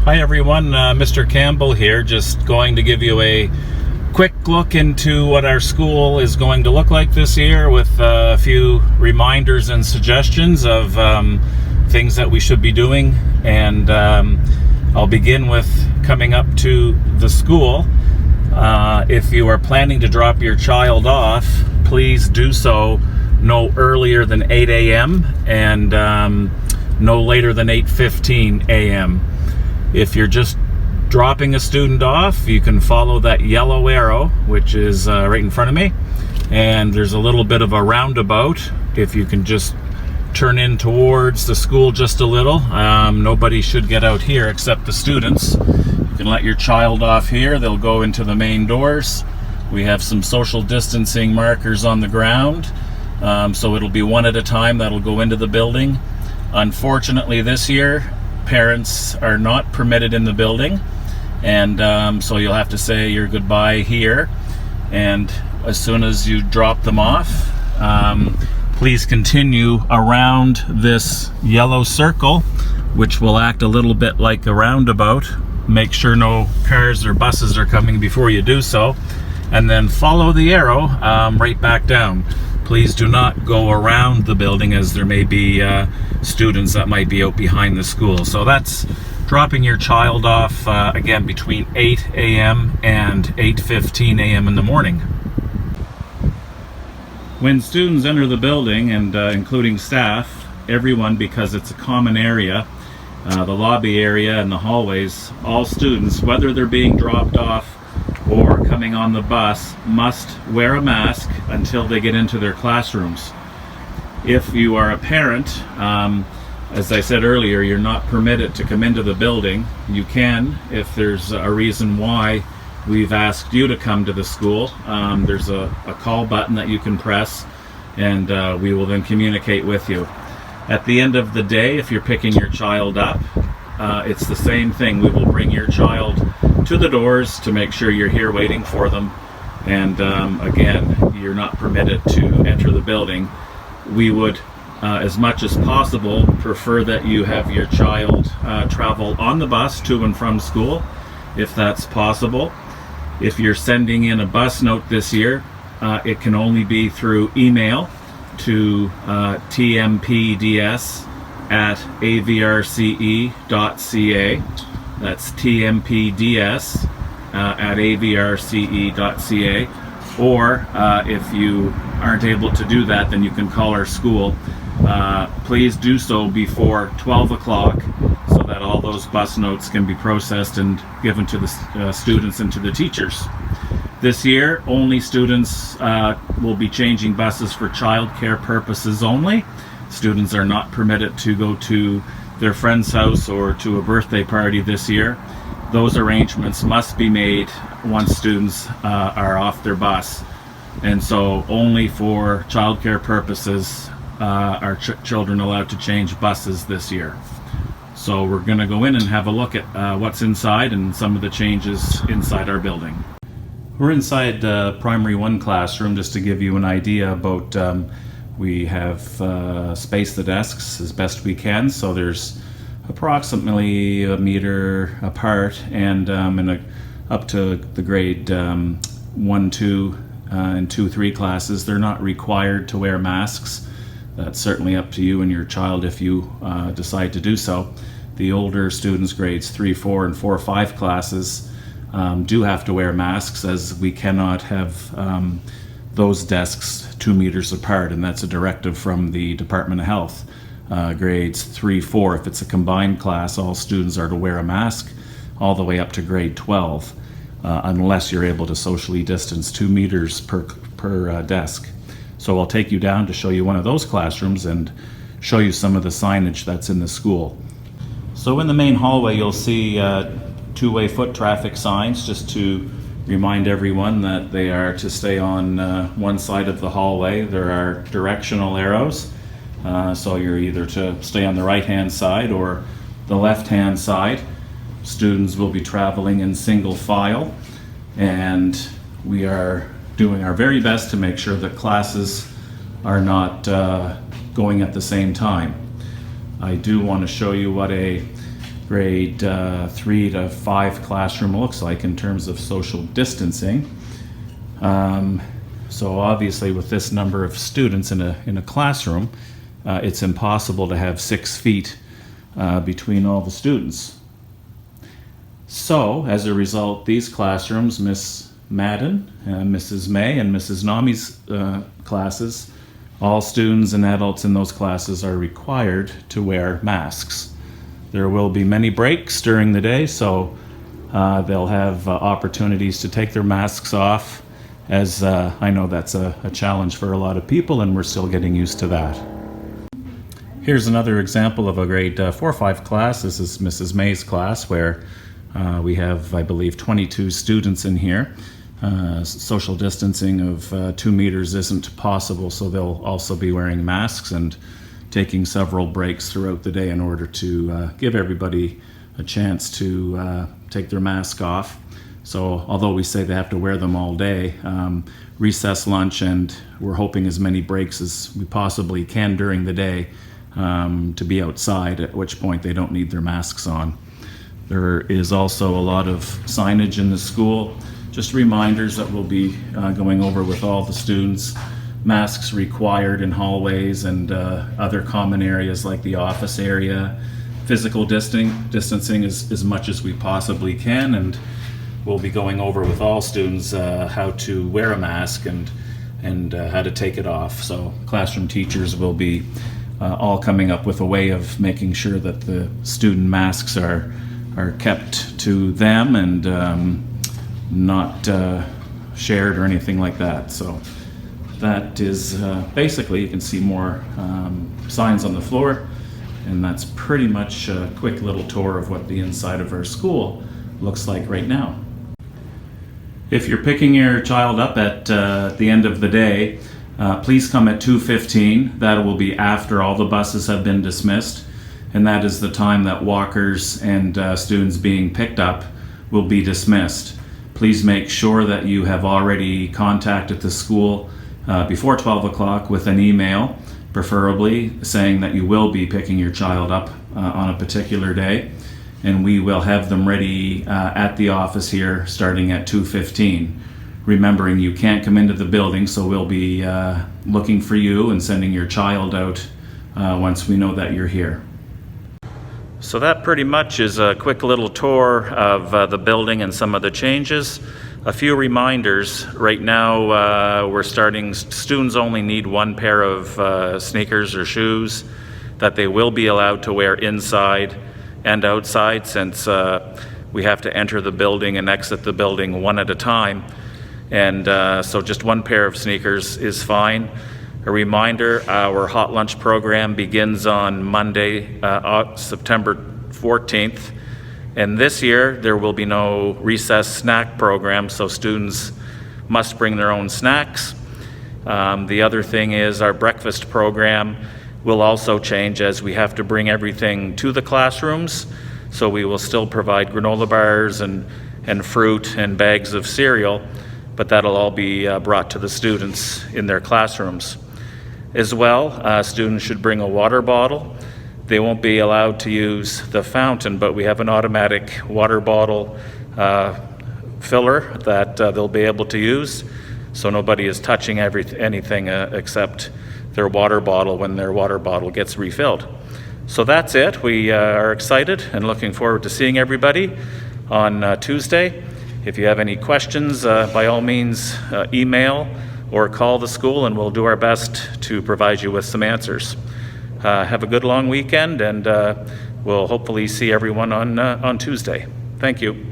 Hi everyone, Mr. Campbell here, just going to give you a quick look into what our school is going to look like this year with a few reminders and suggestions of things that we should be doing. And I'll begin with coming up to the school. If you are planning to drop your child off, please do so no earlier than 8 a.m. and no later than 8:15 a.m. If you're just dropping a student off, you can follow that yellow arrow, which is right in front of me, and there's a little bit of a roundabout. If you can just turn in towards the school just a little, nobody should get out here except the students. You can let your child off here. They'll go into the main doors. We have some social distancing markers on the ground, so it'll be one at a time that'll go into the building. Unfortunately, this year parents are not permitted in the building, and so you'll have to say your goodbye here. And as soon as you drop them off, please continue around this yellow circle, which will act a little bit like a roundabout. Make sure no cars or buses are coming before you do so, and then follow the arrow right back down. Please do not go around the building, as there may be students that might be out behind the school. So that's dropping your child off again between 8 a.m. and 8:15 a.m. in the morning. When students enter the building, and including staff, everyone, because it's a common area, the lobby area and the hallways, all students, whether they're being dropped off or coming on the bus, must wear a mask until they get into their classrooms. If you are a parent, as I said earlier, you're not permitted to come into the building. You can, if there's a reason why we've asked you to come to the school. There's a call button that you can press, and we will then communicate with you. At the end of the day, if you're picking your child up, it's the same thing. We will bring your child to the doors to make sure you're here waiting for them. And again, you're not permitted to enter the building. We would, as much as possible, prefer that you have your child travel on the bus to and from school, if that's possible. If you're sending in a bus note this year, it can only be through email to tmpds@avrce.ca. That's tmpds@avrce.ca. Or if you aren't able to do that, then you can call our school. Please do so before 12 o'clock so that all those bus notes can be processed and given to the students and to the teachers. This year, only students will be changing buses for childcare purposes only. Students are not permitted to go to their friend's house or to a birthday party this year. Those arrangements must be made once students are off their bus. And so only for childcare purposes are children allowed to change buses this year. So we're going to go in and have a look at what's inside and some of the changes inside our building. We're inside Primary 1 classroom, just to give you an idea about, we have spaced the desks as best we can, so there's approximately a meter apart, and up to the grade 1, 2, and 2, 3 classes, they're not required to wear masks. That's certainly up to you and your child if you decide to do so. The older students, grades 3, 4, and 4, 5 classes, do have to wear masks, as we cannot have those desks 2 meters apart, and that's a directive from the Department of Health. Grades 3, 4, if it's a combined class, all students are to wear a mask, all the way up to grade 12, unless you're able to socially distance 2 meters per desk. So I'll take you down to show you one of those classrooms and show you some of the signage that's in the school. So in the main hallway, you'll see two-way foot traffic signs, just to remind everyone that they are to stay on one side of the hallway. There are directional arrows, so you're either to stay on the right-hand side or the left-hand side. Students will be traveling in single file, and we are doing our very best to make sure that classes are not going at the same time. I do want to show you what a grade 3 to 5 classroom looks like in terms of social distancing. So obviously with this number of students in a classroom, it's impossible to have 6 feet between all the students. So as a result, these classrooms, Miss Madden, Mrs. May, and Mrs. Nami's classes, all students and adults in those classes are required to wear masks. There will be many breaks during the day, so they'll have opportunities to take their masks off, as I know that's a challenge for a lot of people, and we're still getting used to that. Here's another example of a grade 4 or 5 class. This is Mrs. May's class, where we have, I believe, 22 students in here. Social distancing of 2 meters isn't possible, so they'll also be wearing masks and taking several breaks throughout the day in order to give everybody a chance to take their mask off. So although we say they have to wear them all day, recess, lunch, and we're hoping as many breaks as we possibly can during the day to be outside, at which point they don't need their masks on. There is also a lot of signage in the school, just reminders that we'll be going over with all the students. Masks required in hallways and other common areas like the office area. Physical distancing as much as we possibly can, and we'll be going over with all students how to wear a mask and how to take it off. So classroom teachers will be all coming up with a way of making sure that the student masks are kept to them and not shared or anything like that. So that is basically, you can see more signs on the floor, and that's pretty much a quick little tour of what the inside of our school looks like right now. If you're picking your child up at the end of the day, please come at 2:15. That will be after all the buses have been dismissed, and that is the time that walkers and students being picked up will be dismissed. Please make sure that you have already contacted the school before 12 o'clock with an email, preferably saying that you will be picking your child up on a particular day, and we will have them ready at the office here starting at 2:15. Remembering you can't come into the building, so we'll be looking for you and sending your child out once we know that you're here. So that pretty much is a quick little tour of the building and some of the changes. A few reminders. Right now we're starting, students only need 1 pair of sneakers or shoes that they will be allowed to wear inside and outside, since we have to enter the building and exit the building one at a time. And so just 1 pair of sneakers is fine. A reminder, our hot lunch program begins on Monday, September 14th. And this year, there will be no recess snack program, so students must bring their own snacks. The other thing is our breakfast program will also change, as we have to bring everything to the classrooms. So we will still provide granola bars and fruit and bags of cereal, but that'll all be brought to the students in their classrooms. As well, students should bring a water bottle. They won't be allowed to use the fountain, but we have an automatic water bottle filler that they'll be able to use, so nobody is touching anything except their water bottle when their water bottle gets refilled. So that's it. We are excited and looking forward to seeing everybody on Tuesday. If you have any questions, by all means, email or call the school, and we'll do our best to provide you with some answers. Have a good long weekend, and we'll hopefully see everyone on Tuesday. Thank you.